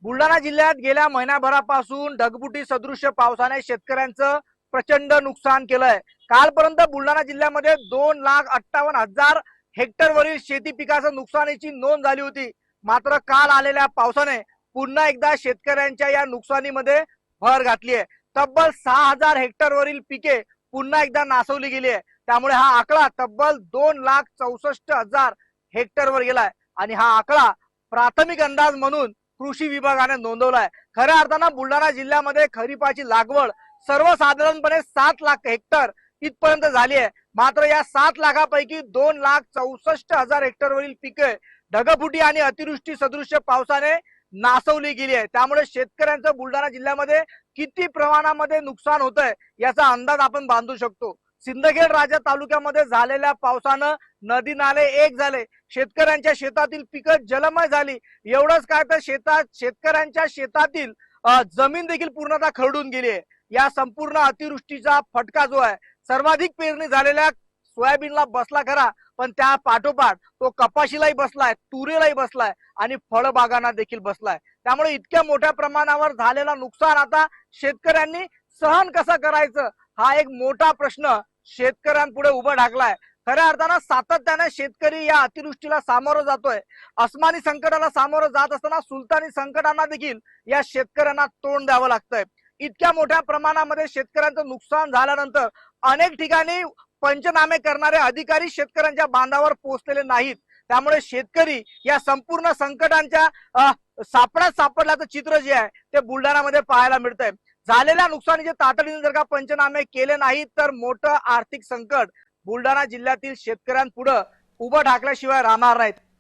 बुलढाणा जिल्ह्यात गेल्या महिनाभरापासून ढगफुटी सदृश्य पावसाने शेतकऱ्यांचं प्रचंड नुकसान केलंय। कालपर्यंत बुलढाणा जिल्ह्यामध्ये 2,58,000 हेक्टरवरील शेती पिकाचं नुकसानीची नोंद झाली होती। मात्र काल आलेल्या पावसाने पुन्हा एकदा शेतकऱ्यांच्या या नुकसानीमध्ये भर घातली आहे। तब्बल 6,000 हेक्टरवरील पिके पुन्हा एकदा नासवली गेली आहे। त्यामुळे हा आकडा तब्बल 2,64,000 हेक्टरवर गेलाय आणि हा आकडा प्राथमिक अंदाज म्हणून कृषी विभागाने नोंदवलाय। खऱ्या अर्थानं बुलढाणा जिल्ह्यामध्ये खरीपाची लागवड सर्वसाधारणपणे 7 लाख हेक्टर इथपर्यंत झाली आहे। मात्र या 7 लाखापैकी 2,64,000 हेक्टरवरील पिके ढगफुटी आणि अतिवृष्टी सदृश्य पावसाने नासवली गेली आहे। त्यामुळे शेतकऱ्यांचं बुलढाणा जिल्ह्यामध्ये किती प्रमाणामध्ये नुकसान होतंय याचा अंदाज आपण बांधू शकतो। सिंदखेड राजा तालुक्यामध्ये झालेल्या पावसानं नदी नाले एक झाले, शेतकऱ्यांच्या शेतातील पिकं जलमय झाली। एवढंच काय तर शेतकऱ्यांच्या शेतातील जमीन देखील पूर्णतः खरडून गेली आहे। या संपूर्ण अतिवृष्टीचा फटका जो आहे सर्वाधिक पेरणी झालेल्या सोयाबीनला बसला खरा, पण त्या पाठोपाठ तो कपाशीलाही बसलाय, तुरीलाही बसलाय आणि फळबागांना देखील बसलाय। त्यामुळे इतक्या मोठ्या प्रमाणावर झालेला नुकसान आता शेतकऱ्यांनी सहन कसं करायचं हा एक मोठा प्रश्न शेतकऱ्यांपुढे उभा ठाकलाय। खऱ्या अर्थानं सातत्याने शेतकरी या अतिवृष्टीला सामोरं जातोय। अस्मानी संकटाला सामोरं जात असताना सुलतानी संकटांना देखील या शेतकऱ्यांना तोंड द्यावं लागतंय। इतक्या मोठ्या प्रमाणामध्ये शेतकऱ्यांचं नुकसान झाल्यानंतर अनेक ठिकाणी पंचनामे करणारे अधिकारी शेतकऱ्यांच्या बांधावर पोहोचलेले नाहीत। त्यामुळे शेतकरी या संपूर्ण संकटांच्या सापड्यात सापडल्याचं चित्र जे आहे ते बुलढाण्यामध्ये पाहायला मिळतंय। झालेल्या नुकसानीचे तातडीने जर का पंचनामे केले नाहीत तर मोठं आर्थिक संकट बुलढाणा जिल्ह्यातील शेतकऱ्यांपुढे उभं ठाकल्याशिवाय राहणार नाहीत।